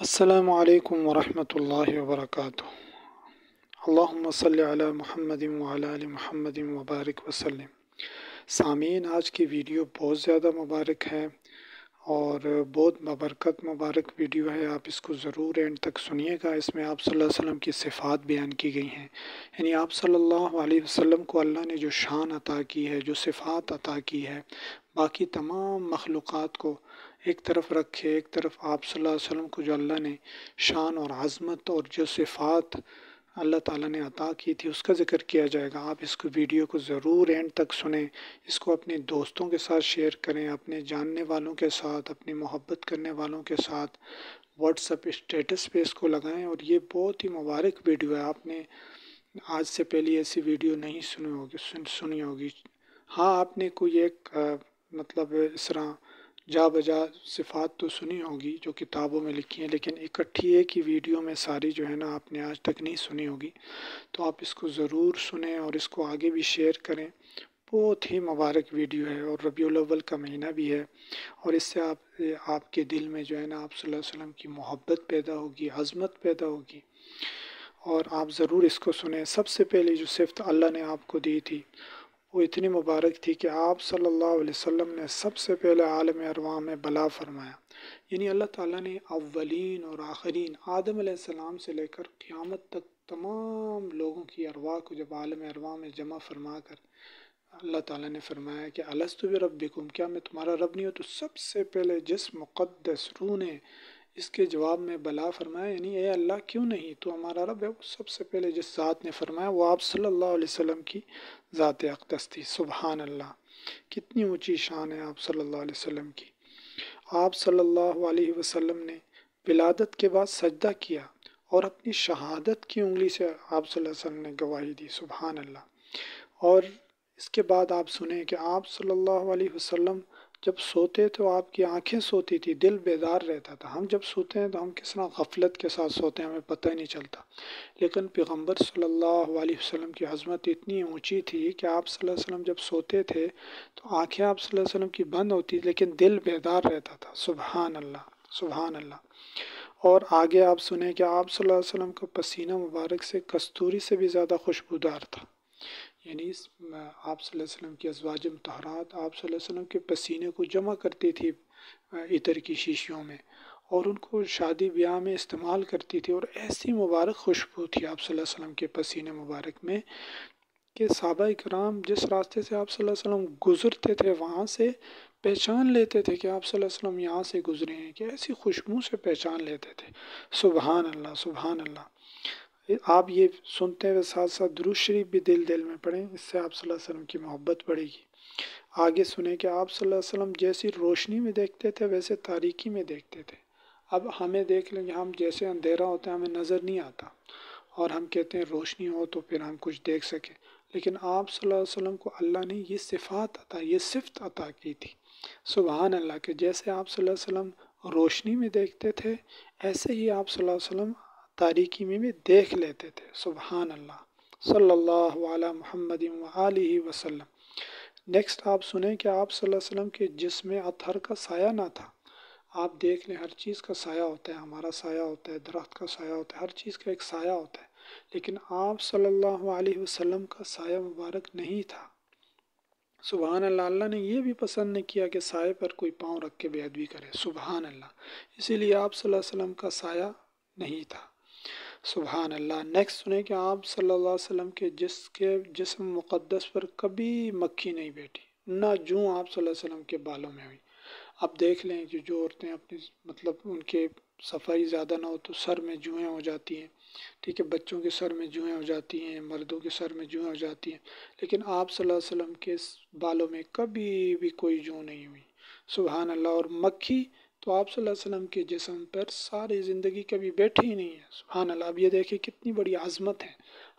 السلام علیکم ورحمۃ اللہ وبرکاتہ۔ اللہم صلی علی محمد وعلی آل محمد وبارک وسلم۔ سامعین، آج کی ویڈیو بہت زیادہ مبارک ہے اور بہت ببرکت مبارک ویڈیو ہے۔ آپ اس کو ضرور اینڈ تک سنیے گا۔ اس میں آپ صلی اللہ علیہ وسلم کی صفات بیان کی گئی ہیں، یعنی آپ صلی اللہ علیہ وسلم کو اللہ نے جو شان عطا کی ہے، جو صفات عطا کی ہے، باقی تمام مخلوقات کو ایک طرف رکھے، ایک طرف آپ صلی اللہ علیہ وسلم کو جو اللہ نے شان اور عظمت اور جو صفات اللہ تعالیٰ نے عطا کی تھی اس کا ذکر کیا جائے گا۔ آپ اس کو ویڈیو کو ضرور اینڈ تک سنیں، اس کو اپنے دوستوں کے ساتھ شیئر کریں، اپنے جاننے والوں کے ساتھ، اپنی محبت کرنے والوں کے ساتھ واٹس ایپ اسٹیٹس پہ اس کو لگائیں۔ اور یہ بہت ہی مبارک ویڈیو ہے، آپ نے آج سے پہلے ایسی ویڈیو نہیں سنی ہوگی۔ ہاں، آپ نے کوئی ایک مطلب اس طرح جا بجا صفات تو سنی ہوگی جو کتابوں میں لکھی ہیں، لیکن اکٹھی ایک ہی ویڈیو میں ساری جو ہے نا آپ نے آج تک نہیں سنی ہوگی۔ تو آپ اس کو ضرور سنیں اور اس کو آگے بھی شیئر کریں۔ بہت ہی مبارک ویڈیو ہے اور ربیع الاول کا مہینہ بھی ہے، اور اس سے آپ کے دل میں جو ہے نا آپ صلی اللہ علیہ وسلم کی محبت پیدا ہوگی، عظمت پیدا ہوگی، اور آپ ضرور اس کو سنیں۔ سب سے پہلے جو صفت اللہ نے آپ کو دی تھی وہ اتنی مبارک تھی کہ آپ صلی اللہ علیہ وسلم نے سب سے پہلے عالم ارواح میں بلا فرمایا، یعنی اللہ تعالیٰ نے اولین اور آخرین آدم علیہ السلام سے لے کر قیامت تک تمام لوگوں کی ارواح کو جب عالم ارواح میں جمع فرما کر اللہ تعالیٰ نے فرمایا کہ الست بربکم، کیا میں تمہارا رب نہیں ہوں؟ تو سب سے پہلے جس مقدس روح نے اس کے جواب میں بلا فرمایا، یعنی اے اللہ کیوں نہیں، تو ہمارا رب ہے، وہ سب سے پہلے جس ذات نے فرمایا وہ آپ صلی اللہ علیہ وسلم کی ذات اقدس تھی۔ سبحان اللہ، کتنی اونچی شان ہے آپ صلی اللہ علیہ وسلم کی۔ آپ صلی اللہ علیہ وسلم نے ولادت کے بعد سجدہ کیا اور اپنی شہادت کی انگلی سے آپ صلی اللہ علیہ وسلم نے گواہی دی۔ سبحان اللہ۔ اور اس کے بعد آپ سنیں کہ آپ صلی اللہ علیہ وسلم جب سوتے تو آپ کی آنکھیں سوتی تھی، دل بیدار رہتا تھا۔ ہم جب سوتے ہیں تو ہم کس طرح غفلت کے ساتھ سوتے ہیں، ہمیں پتہ ہی نہیں چلتا، لیکن پیغمبر صلی اللہ علیہ وسلم کی عظمت اتنی اونچی تھی کہ آپ صلی اللہ علیہ وسلم جب سوتے تھے تو آنکھیں آپ صلی اللہ علیہ وسلم کی بند ہوتی لیکن دل بیدار رہتا تھا۔ سبحان اللہ، سبحان اللہ۔ اور آگے آپ سنیں کہ آپ صلی اللہ علیہ وسلم کا پسینہ مبارک سے کستوری سے بھی زیادہ خوشبودار تھا، یعنی آپ صلی اللہ علیہ وسلم کی ازواج مطہرات آپ صلی اللہ علیہ وسلم کے پسینے کو جمع کرتی تھی عطر کی شیشیوں میں، اور ان کو شادی بیاہ میں استعمال کرتی تھی، اور ایسی مبارک خوشبو تھی آپ صلی اللہ علیہ وسلم کے پسینے مبارک میں کہ صحابہ کرام جس راستے سے آپ صلی اللہ علیہ وسلم گزرتے تھے وہاں سے پہچان لیتے تھے کہ آپ صلی اللہ علیہ وسلم یہاں سے گزرے ہیں، کہ ایسی خوشبو سے پہچان لیتے تھے۔ سبحان اللہ، سبحان اللہ۔ آپ یہ سنتے ہوئے ساتھ ساتھ درود شریف بھی دل میں پڑھیں، اس سے آپ صلی اللہ علیہ وسلم کی محبت بڑھے گی۔ آگے سنیں کہ آپ صلی اللہ علیہ وسلم جیسی روشنی میں دیکھتے تھے ویسے تاریکی میں دیکھتے تھے۔ اب ہمیں دیکھ لیں کہ ہم جیسے اندھیرا ہوتا ہے ہمیں نظر نہیں آتا، اور ہم کہتے ہیں روشنی ہو تو پھر ہم کچھ دیکھ سکیں، لیکن آپ صلی اللہ علیہ وسلم کو اللہ نے یہ صفات عطا، یہ صفت عطا کی تھی۔ سبحان اللہ، کہ جیسے آپ صلی اللہ علیہ وسلم روشنی میں دیکھتے تھے ایسے ہی آپ صلی اللہ علیہ وسلم تاریکی میں بھی دیکھ لیتے تھے۔ سبحان اللہ، صلی اللہ علی محمد وآلہ وسلم۔ نیکسٹ آپ سنیں کہ آپ صلی اللہ علیہ وسلم کے جسم اطہر کا سایہ نہ تھا۔ آپ دیکھ لیں ہر چیز کا سایہ ہوتا ہے، ہمارا سایہ ہوتا ہے، درخت کا سایہ ہوتا ہے، ہر چیز کا ایک سایہ ہوتا ہے، لیکن آپ صلی اللہ علیہ وسلم کا سایہ مبارک نہیں تھا۔ سبحان اللہ، اللہ نے یہ بھی پسند نہیں کیا کہ سائے پر کوئی پاؤں رکھ کے بے ادبی کرے۔ سبحان اللہ، اسی لیے آپ صلی اللہ علیہ وسلم کا سایہ نہیں تھا۔ سبحان اللہ۔ نیکسٹ سنیں کہ آپ صلی اللہ علیہ وسلم کے جسم مقدس پر کبھی مکھی نہیں بیٹھی، نہ جوں آپ صلی اللہ علیہ وسلم کے بالوں میں ہوئی۔ اب دیکھ لیں کہ جو عورتیں اپنی مطلب ان کے صفائی زیادہ نہ ہو تو سر میں جوئیں ہو جاتی ہیں، ٹھیک ہے، بچوں کے سر میں جوئیں ہو جاتی ہیں، مردوں کے سر میں جوئیں ہو جاتی ہیں، لیکن آپ صلی اللہ علیہ وسلم کے بالوں میں کبھی بھی کوئی جوں نہیں ہوئی۔ سبحان اللہ۔ اور مکھی تو آپ صلی اللہ علیہ وسلم کے جسم پر ساری زندگی کبھی بیٹھی ہی نہیں ہے۔ سبحان اللہ۔ اب یہ دیکھیں کتنی بڑی عظمت ہے،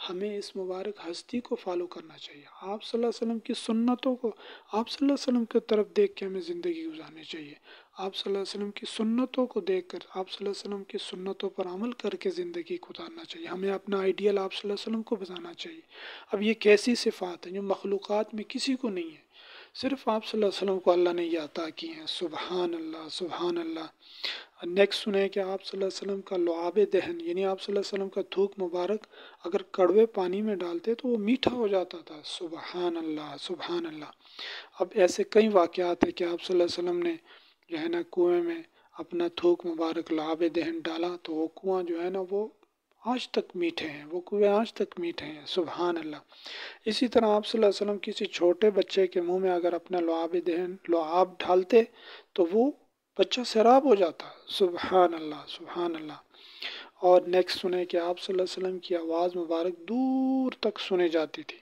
ہمیں اس مبارک ہستی کو فالو کرنا چاہیے، آپ صلی اللہ علیہ وسلم کی سنتوں کو، آپ صلی اللہ علیہ وسلم کی طرف دیکھ کے ہمیں زندگی گزارنی چاہیے، آپ صلی اللہ علیہ وسلم کی سنتوں کو دیکھ کر، آپ صلی اللہ علیہ وسلم کی سنتوں پر عمل کر کے زندگی گزارنا چاہیے، ہمیں اپنا آئیڈیل آپ صلی اللہ علیہ وسلم کو بتانا چاہیے۔ اب یہ کیسی صفات ہیں جو مخلوقات میں کسی کو نہیں ہے، صرف آپ صلی اللہ علیہ وسلم کو اللہ نے یہ عطا کی ہیں۔ سبحان اللہ، سبحان اللہ۔ نیکسٹ سنیں کہ آپ صلی اللہ علیہ وسلم کا لعاب دہن، یعنی آپ صلی اللہ علیہ وسلم کا تھوک مبارک اگر کڑوے پانی میں ڈالتے تو وہ میٹھا ہو جاتا تھا۔ سبحان اللہ، سبحان اللہ۔ اب ایسے کئی واقعات ہیں کہ آپ صلی اللہ علیہ وسلم نے جو ہے نا کنویں میں اپنا تھوک مبارک لعاب دہن ڈالا تو وہ کنواں جو ہے نا وہ آج تک میٹھے ہیں، وہ کنویں آج تک میٹھے ہیں۔ سبحان اللہ۔ اسی طرح آپ صلی اللہ علیہ وسلم کسی چھوٹے بچے کے منہ میں اگر اپنا لعاب دہن لعاب ڈالتے تو وہ بچہ سیراب ہو جاتا۔ سبحان اللہ، سبحان اللہ۔ اور نیکسٹ سنیں کہ آپ صلی اللہ علیہ وسلم کی آواز مبارک دور تک سنی جاتی تھی۔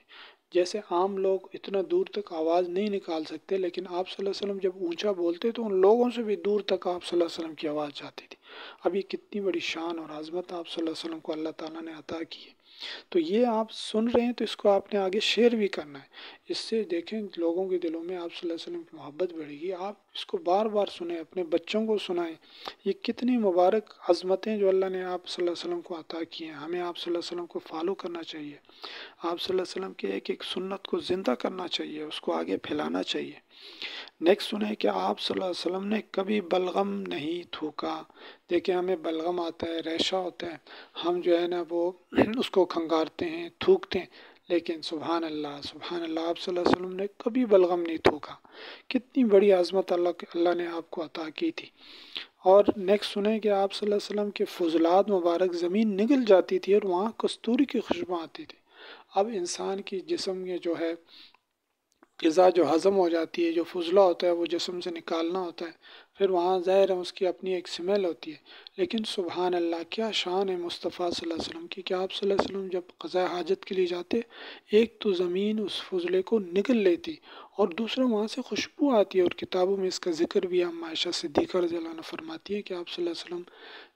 جیسے عام لوگ اتنا دور تک آواز نہیں نکال سکتے، لیکن آپ صلی اللہ علیہ وسلم جب اونچا بولتے تو ان لوگوں سے بھی دور تک آپ صلی اللہ علیہ وسلم کی آواز جاتی تھی۔ اب یہ کتنی بڑی شان اور عظمت آپ صلی اللہ علیہ وسلم کو اللہ تعالیٰ نے عطا کی ہے۔ تو یہ آپ سن رہے ہیں تو اس کو آپ نے آگے شیئر بھی کرنا ہے۔ اس سے دیکھیں لوگوں کے دلوں میں آپ صلی اللہ علیہ وسلم کی محبت بڑھے گی۔ آپ اس کو بار بار سنیں، اپنے بچوں کو سنائیں۔ یہ کتنی مبارک عظمتیں جو اللہ نے آپ صلی اللہ علیہ وسلم کو عطا کی ہیں، ہمیں آپ صلی اللہ علیہ وسلم کو فالو کرنا چاہیے۔ آپ صلی اللہ علیہ وسلم کے ایک ایک سنت کو زندہ کرنا چاہیے، اس کو آگے پھیلانا چاہیے۔ نیکسٹ سنیں کہ آپ صلی اللہ علیہ وسلم نے کبھی بلغم نہیں تھوکا۔ دیکھیں ہمیں بلغم آتا ہے، ریشہ ہوتا ہے، ہم جو ہے نا وہ اس کو کھنگارتے ہیں، تھوکتے ہیں، لیکن سبحان اللہ، سبحان اللہ، آپ صلی اللہ علیہ وسلم نے کبھی بلغم نہیں تھوکا۔ کتنی بڑی عظمت اللہ نے آپ کو عطا کی تھی۔ اور نیکسٹ سنیں کہ آپ صلی اللہ علیہ وسلم کے فضلات مبارک زمین نگل جاتی تھی اور وہاں کستوری کی خوشبو آتی تھی۔ اب انسان کی جسم میں جو ہے غذا جو ہضم ہو جاتی ہے، جو فضلہ ہوتا ہے وہ جسم سے نکالنا ہوتا ہے، پھر وہاں ظاہر ہے اس کی اپنی ایک سمیل ہوتی ہے، لیکن سبحان اللہ کیا شان ہے مصطفیٰ صلی اللہ علیہ وسلم کی کہ آپ صلی اللہ علیہ وسلم جب قضاء حاجت کے لیے جاتے، ایک تو زمین اس فضلے کو نگل لیتی اور دوسرا وہاں سے خوشبو آتی ہے، اور کتابوں میں اس کا ذکر بھی ہم عائشہ صدیقہ رضی اللہ عنہ فرماتی ہے کہ آپ صلی اللہ علیہ وسلم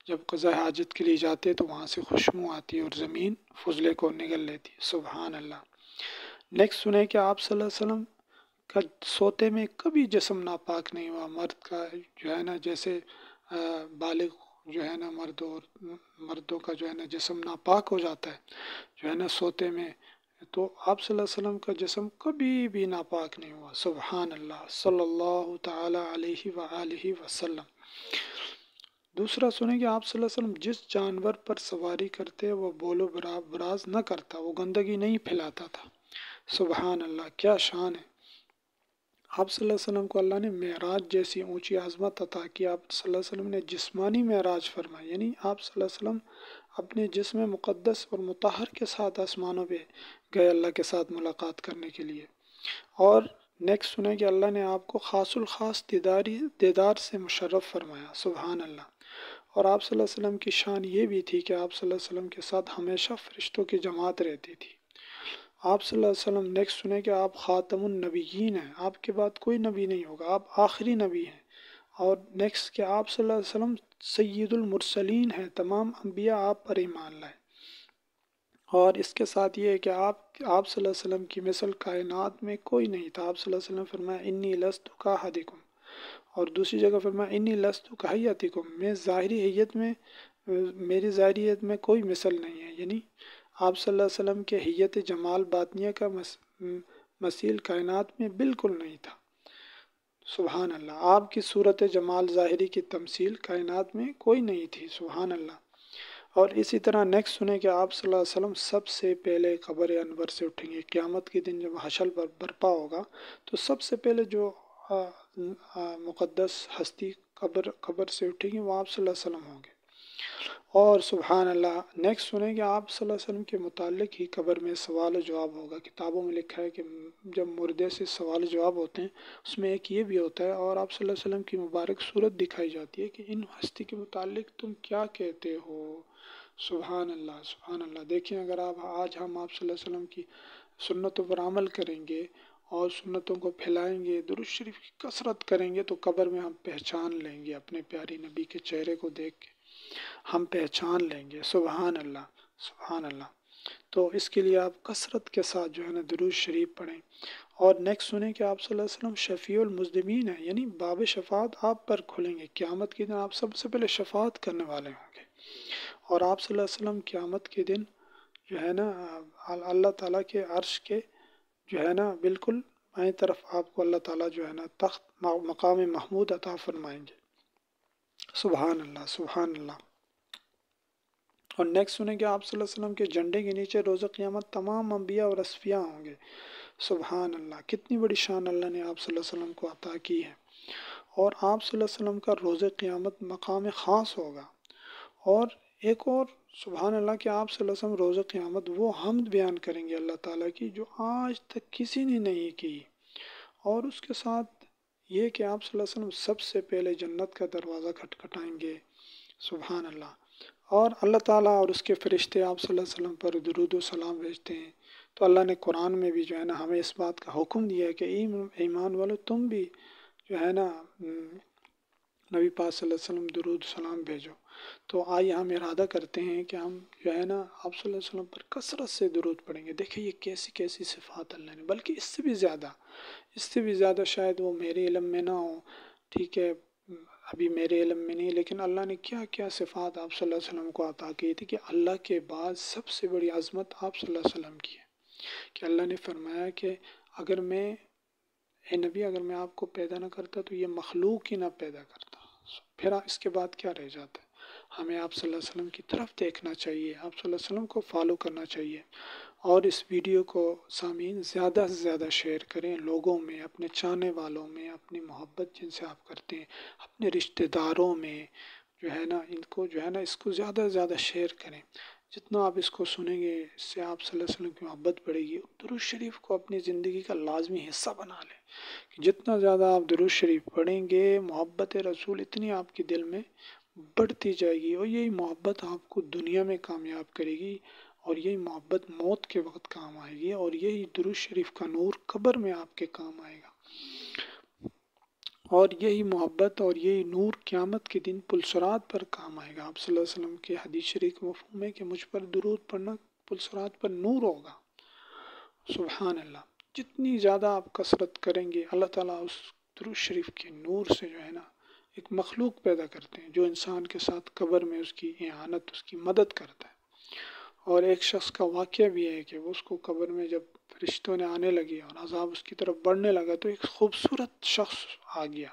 جب قضاء حاجت کے لیے جاتے تو وہاں سے خوشبو آتی ہے اور زمین فضلے کو نگل لیتی۔ سبحان اللہ۔ نیکسٹ سنیں کہ آپ صلی اللہ علیہ وسلم کا سوتے میں کبھی جسم ناپاک نہیں ہوا۔ مرد کا جو ہے نا جیسے بالغ جو ہے نا مردوں کا جو ہے نا جسم ناپاک ہو جاتا ہے جو ہے نا سوتے میں، تو آپ صلی اللہ علیہ وسلم کا جسم کبھی بھی ناپاک نہیں ہوا۔ سبحان اللہ، صلی اللہ تعالیٰ علیہ وآلہ وسلم۔ دوسرا سنیں کہ آپ صلی اللہ علیہ وسلم جس جانور پر سواری کرتے وہ بول و براز نہ کرتا، وہ گندگی نہیں پھیلاتا تھا۔ سبحان اللہ، کیا شان ہے۔ آپ صلی اللہ علیہ وسلم کو اللہ نے معراج جیسی اونچی عظمت عطا کی۔ آپ صلی اللہ علیہ وسلم نے جسمانی معراج فرمائی، یعنی آپ صلی اللہ علیہ وسلم اپنے جسم مقدس اور مطہر کے ساتھ آسمانوں پہ گئے اللہ کے ساتھ ملاقات کرنے کے لیے۔ اور نیکسٹ سنیں کہ اللہ نے آپ کو خاص الخاص دیدار سے مشرف فرمایا۔ سبحان اللہ۔ اور آپ صلی اللہ علیہ وسلم کی شان یہ بھی تھی کہ آپ صلی اللہ علیہ وسلم کے ساتھ ہمیشہ فرشتوں کی جماعت رہتی تھی۔ آپ صلی اللہ علیہ وسلم نیکسٹ سنیں کہ آپ خاتم النبیین ہیں، آپ کے بعد کوئی نبی نہیں ہوگا، آپ آخری نبی ہیں۔ اور نیکسٹ کہ آپ صلی اللہ علیہ وسلم سید المرسلین ہیں، تمام انبیاء آپ پر ایمان لائے۔ اور اس کے ساتھ یہ ہے کہ آپ صلی اللہ علیہ وسلم کی مثل کائنات میں کوئی نہیں تھا۔ آپ صلی اللہ علیہ وسلم فرمایا انی لست کاحدکم، اور دوسری جگہ فرمایا انی لست کہیتکم، میں ظاہری حیت میں میری ظاہری حیت میں کوئی مثل نہیں ہے، یعنی آپ صلی اللہ علیہ وسلم کے حیت جمال باطنیہ کا مثیل کائنات میں بالکل نہیں تھا۔ سبحان اللہ، آپ کی صورت جمال ظاہری کی تمثیل کائنات میں کوئی نہیں تھی۔ سبحان اللہ۔ اور اسی طرح نیکسٹ سنیں کہ آپ صلی اللہ علیہ وسلم سب سے پہلے قبر انور سے اٹھیں گے۔ قیامت کے دن جب حشر برپا ہوگا تو سب سے پہلے جو مقدس ہستی قبر سے اٹھیں گی وہ آپ صلی اللہ علیہ وسلم ہوں گے۔ اور سبحان اللہ، نیکسٹ سنیں کہ آپ صلی اللہ علیہ وسلم کے متعلق ہی قبر میں سوال و جواب ہوگا۔ کتابوں میں لکھا ہے کہ جب مردے سے سوال و جواب ہوتے ہیں اس میں ایک یہ بھی ہوتا ہے، اور آپ صلی اللہ علیہ وسلم کی مبارک صورت دکھائی جاتی ہے کہ ان ہستی کے متعلق تم کیا کہتے ہو۔ سبحان اللہ، سبحان اللہ۔ دیکھیں اگر آج ہم آپ صلی اللہ علیہ وسلم کی سنتوں پر عمل کریں گے اور سنتوں کو پھیلائیں گے، درود شریف کی کثرت کریں گے، تو قبر میں ہم پہچان لیں گے اپنے پیاری نبی کے چہرے کو دیکھ کے ہم پہچان لیں گے۔ سبحان اللہ، سبحان اللہ۔ تو اس کے لیے آپ کثرت کے ساتھ جو ہے نا درود شریف پڑھیں۔ اور نیکسٹ سنیں کہ آپ صلی اللہ علیہ وسلم شفیع المذنبین ہیں، یعنی باب شفاعت آپ پر کھلیں گے۔ قیامت کے دن آپ سب سے پہلے شفاعت کرنے والے ہوں گے، اور آپ صلی اللہ علیہ وسلم قیامت کے دن جو ہے نا اللہ تعالیٰ کے عرش کے جو ہے نا بالکل بائیں طرف آپ کو اللہ تعالیٰ جو ہے نا تخت مقام محمود عطا فرمائیں گے۔ سبحان اللہ سبحان اللہ۔ اور نیکسٹ سنیں کہ آپ صلی اللہ علیہ وسلم کے جھنڈے کے نیچے روز قیامت تمام انبیاء اور اصفیاء ہوں گے۔ سبحان اللہ، کتنی بڑی شان اللہ نے آپ صلی اللہ علیہ وسلم کو عطا کی ہے۔ اور آپ صلی اللہ علیہ وسلم کا روز قیامت مقام خاص ہوگا۔ اور ایک اور سبحان اللہ کہ آپ صلی اللہ علیہ وسلم روز قیامت وہ حمد بیان کریں گے اللہ تعالیٰ کی جو آج تک کسی نے نہیں کی۔ اور اس کے ساتھ یہ کہ آپ صلی اللہ علیہ وسلم سب سے پہلے جنت کا دروازہ کھٹکھٹائیں گے۔ سبحان اللہ۔ اور اللہ تعالیٰ اور اس کے فرشتے آپ صلی اللہ علیہ وسلم پر درود و سلام بھیجتے ہیں۔ تو اللہ نے قرآن میں بھی جو ہے نا ہمیں اس بات کا حکم دیا ہے کہ ایمان والو تم بھی جو ہے نا نبی پاک صلی اللہ علیہ وسلم درود سلام بھیجو۔ تو آئیے ہم ارادہ کرتے ہیں کہ ہم جو ہے نا آپ صلی اللہ علیہ وسلم پر کثرت سے درود پڑھیں گے۔ دیکھیں یہ کیسی کیسی صفات اللہ نے، بلکہ اس سے بھی زیادہ شاید وہ میرے علم میں نہ ہو، ٹھیک ہے، ابھی میرے علم میں نہیں، لیکن اللہ نے کیا کیا صفات آپ صلی اللہ علیہ وسلم کو عطا کی تھی کہ اللہ کے بعد سب سے بڑی عظمت آپ صلی اللہ علیہ وسلم کی ہے۔ کہ اللہ نے فرمایا کہ اے نبی اگر میں آپ کو پیدا نہ کرتا تو یہ مخلوق ہی نہ پیدا کرتا، پھر اس کے بعد کیا رہ جاتا ہے؟ ہمیں آپ صلی اللہ علیہ وسلم کی طرف دیکھنا چاہیے، آپ صلی اللہ علیہ وسلم کو فالو کرنا چاہیے۔ اور اس ویڈیو کو سامعین زیادہ سے زیادہ شیئر کریں لوگوں میں، اپنے چاہنے والوں میں، اپنی محبت جن سے آپ کرتے ہیں، اپنے رشتہ داروں میں جو ہے نا ان کو جو ہے نا اس کو زیادہ سے زیادہ شیئر کریں۔ جتنا آپ اس کو سنیں گے اس سے آپ صلی اللہ علیہ وسلم کی محبت بڑھے گی۔ درود شریف کو اپنی زندگی کا لازمی حصہ بنا لیں کہ جتنا زیادہ آپ درود شریف پڑھیں گے محبت رسول اتنی آپ کے دل میں بڑھتی جائے گی، اور یہی محبت آپ کو دنیا میں کامیاب کرے گی، اور یہی محبت موت کے وقت کام آئے گی، اور یہی درود شریف کا نور قبر میں آپ کے کام آئے گا، اور یہی محبت اور یہی نور قیامت کے دن پلسرات پر کام آئے گا۔ آپ صلی اللہ علیہ وسلم کے حدیث شریف کا مفہوم ہے کہ مجھ پر درود پڑھنا پلسرات پر نور ہوگا۔ سبحان اللہ۔ جتنی زیادہ آپ کثرت کریں گے اللہ تعالیٰ اس درود شریف کے نور سے جو ہے نا ایک مخلوق پیدا کرتے ہیں جو انسان کے ساتھ قبر میں اس کی اعانت، اس کی مدد کرتا ہے۔ اور ایک شخص کا واقعہ بھی ہے کہ وہ اس کو قبر میں جب فرشتوں نے آنے لگے اور عذاب اس کی طرف بڑھنے لگا تو ایک خوبصورت شخص آ گیا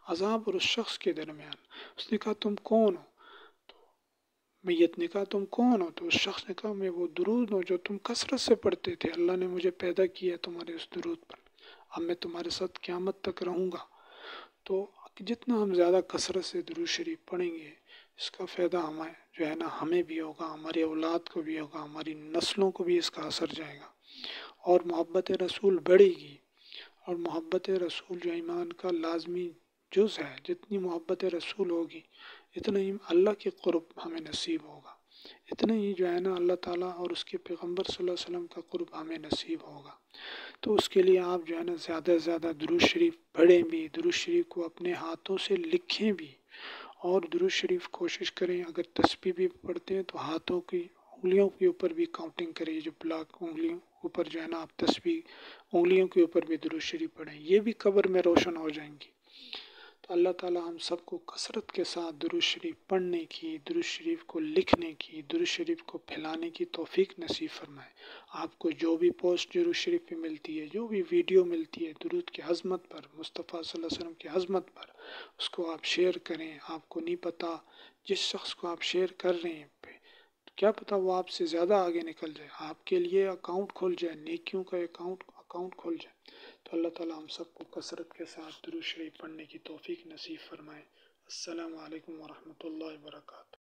عذاب اور اس شخص کے درمیان۔ اس نے کہا تم کون ہو؟ تو میت نے کہا تم کون ہو؟ تو اس شخص نے کہا میں وہ درود ہوں جو تم کثرت سے پڑھتے تھے، اللہ نے مجھے پیدا کیا ہے تمہارے اس درود پر، اب میں تمہارے ساتھ قیامت تک رہوں گا۔ تو جتنا ہم زیادہ کثرت سے درود شریف پڑھیں گے اس کا فائدہ ہمیں جو ہے نا ہمیں بھی ہوگا، ہماری اولاد کو بھی ہوگا، ہماری نسلوں کو بھی اس کا اثر جائے گا، اور محبت رسول بڑھے گی۔ اور محبت رسول جو ایمان کا لازمی جز ہے، جتنی محبت رسول ہوگی اتنا ہی اللہ کے قرب ہمیں نصیب ہوگا، اتنا ہی جو ہے نا اللہ تعالیٰ اور اس کے پیغمبر صلی اللہ علیہ وسلم کا قرب ہمیں نصیب ہوگا۔ تو اس کے لیے آپ جو ہے نا زیادہ سے زیادہ درود شریف پڑھیں بھی، درود شریف کو اپنے ہاتھوں سے لکھیں بھی، اور درود شریف کوشش کریں اگر تسبیح بھی پڑھتے ہیں تو ہاتھوں کی انگلیوں کے اوپر بھی کاؤنٹنگ کریں، جو بلاک انگلیوں اوپر جو ہے نا آپ تسبیح انگلیوں کے اوپر بھی درود شریف پڑھیں، یہ بھی قبر میں روشن ہو جائیں گی۔ تو اللہ تعالیٰ ہم سب کو کثرت کے ساتھ درود شریف پڑھنے کی، درود شریف کو لکھنے کی، درود شریف کو پھیلانے کی توفیق نصیب فرمائے۔ آپ کو جو بھی پوسٹ درود شریف پہ ملتی ہے، جو بھی ویڈیو ملتی ہے درود کی عظمت پر، مصطفیٰ صلی اللہ علیہ وسلم کی عظمت پر، اس کو آپ شیئر کریں۔ آپ کو نہیں پتہ جس شخص کو آپ شیئر کر رہے ہیں کیا پتہ وہ آپ سے زیادہ آگے نکل جائے، آپ کے لیے اکاؤنٹ کھل جائے، نیکیوں کا اکاؤنٹ کھل جائے۔ تو اللہ تعالیٰ ہم سب کو کثرت کے ساتھ درود شریف پڑھنے کی توفیق نصیب فرمائے۔ السلام علیکم ورحمۃ اللہ وبرکاتہ۔